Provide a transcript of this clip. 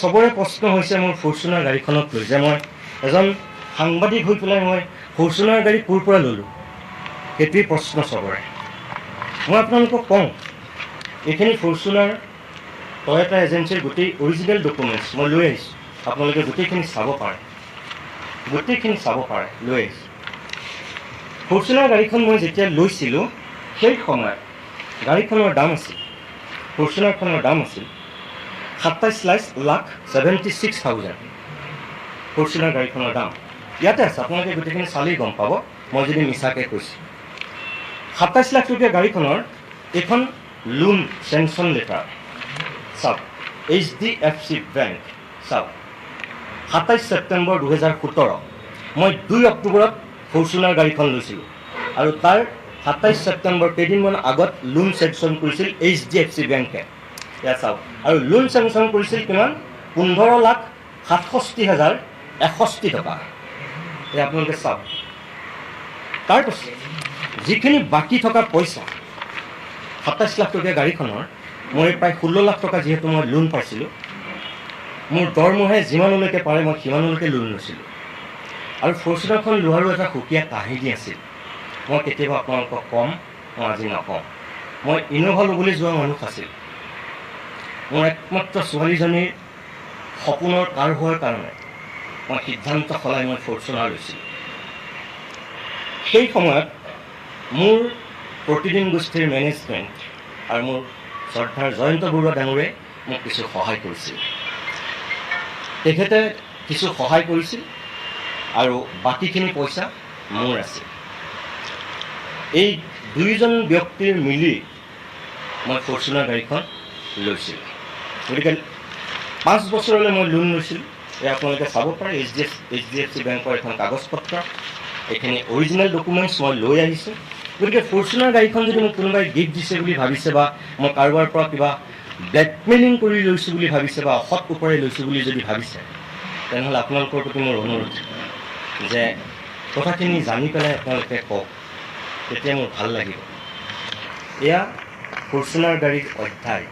সবৰে প্ৰশ্ন হৈছে মোৰ ফৰ্চুনাৰ গাড়ীখনক লৈ যে মই এজন সাংবাদিক হৈ পেলাই মই ফৰ্চুনাৰ গাড়ী ক'ৰ পৰা ল'লোঁ, সেইটোৱেই প্ৰশ্ন সবৰে। মই আপোনালোকক কওঁ, এইখিনি ফৰ্চুনাৰ টয়টা এজেঞ্চিৰ গোটেই অৰিজিনেল ডকুমেণ্টছ মই লৈ আহিছোঁ। আপোনালোকে গোটেইখিনি চাব পাৰে, লৈ আহিছোঁ। ফৰ্চুনাৰ গাড়ীখন মই যেতিয়া লৈছিলোঁ সেই সময়ত গাড়ীখনৰ দাম আছিল, ফৰ্চুনাৰখনৰ দাম আছিল 27,76,000 ফৰ্চুনাৰ গাড়ীখনৰ দাম। ইয়াতে আছে, আপোনালোকে গোটেইখিনি চালেই গম পাব মই যদি মিছাকৈ কৈছোঁ। 27 লাখ টকীয়া গাড়ীখনৰ এইখন লোন চেংচন লেটাৰ চাওক, HDFC বেংক চাওক, 27 ছেপ্টেম্বৰ 2017 মই 2 অক্টোবৰত ফৰ্চুনাৰ গাড়ীখন লৈছিলোঁ আৰু তাৰ 27 ছেপ্টেম্বৰ কেইদিনমান আগত লোন চেংচন কৰিছিল HDFC বেংকে। ইয়াত চাওক, আৰু লোন চেংচন কৰিছিল কিমান? 15,67,061 টকা। এই আপোনালোকে চাওক। তাৰপাছত যিখিনি বাকী থকা পইচা 27 লাখ টকীয়া গাড়ীখনৰ মই প্ৰায় 16 লাখ টকা যিহেতু মই লোন পাইছিলোঁ, মোৰ দৰমহাই যিমানলৈকে পাৰে মই সিমানলৈকে লোন লৈছিলোঁ। আৰু ফৰ্চুনাৰখন লোৱাৰো এটা সুকীয়া কাহিনী আছিল, মই কেতিয়াবা আপোনালোকক ক'ম, মই আজি নকওঁ। মই ইন'ভা ল'বলৈ যোৱা মানুহ আছিল। মোৰ একমাত্ৰ ছোৱালীজনীৰ সপোনৰ কাৰ হোৱাৰ কাৰণে মই সিদ্ধান্ত সলাই মই ফৰ্চুনাৰ লৈছিলোঁ। সেই সময়ত মোৰ প্ৰতিদিন গোষ্ঠীৰ মেনেজমেণ্ট আৰু মোৰ শ্ৰদ্ধাৰ জয়ন্ত বৰুৱা ডাঙৰে মোক কিছু সহায় কৰিছিল। তেখেতে কিছু সহায় কৰিছিল আৰু বাকীখিনি পইচা মোৰ আছিল। এই দুয়োজন ব্যক্তিৰ মিলি মই ফৰ্চুনাৰ গাড়ীখন লৈছিলোঁ। গতিকে 5 বছৰলৈ মই লোন লৈছিলোঁ। এই আপোনালোকে চাব পাৰে, HDFC বেংকৰ এখন কাগজ পত্ৰ, এইখিনি অৰিজিনেল ডকুমেণ্টছ মই লৈ আহিছোঁ। গতিকে ফৰ্চুনাৰ গাড়ীখন যদি মোক কোনোবাই গিফ্ট দিছে বুলি ভাবিছে বা মই কাৰোবাৰ পৰা কিবা ব্লেকমেইলিং কৰি লৈছোঁ বুলি ভাবিছে বা অসৎ ওপৰে লৈছোঁ বুলি যদি ভাবিছে, তেনেহ'লে আপোনালোকৰ প্ৰতি মোৰ অনুৰোধ যে কথাখিনি জানি পেলাই আপোনালোকে কওক, তেতিয়া মোৰ ভাল লাগিব। এয়া ফৰ্চুনাৰ গাড়ীৰ অধ্যায়।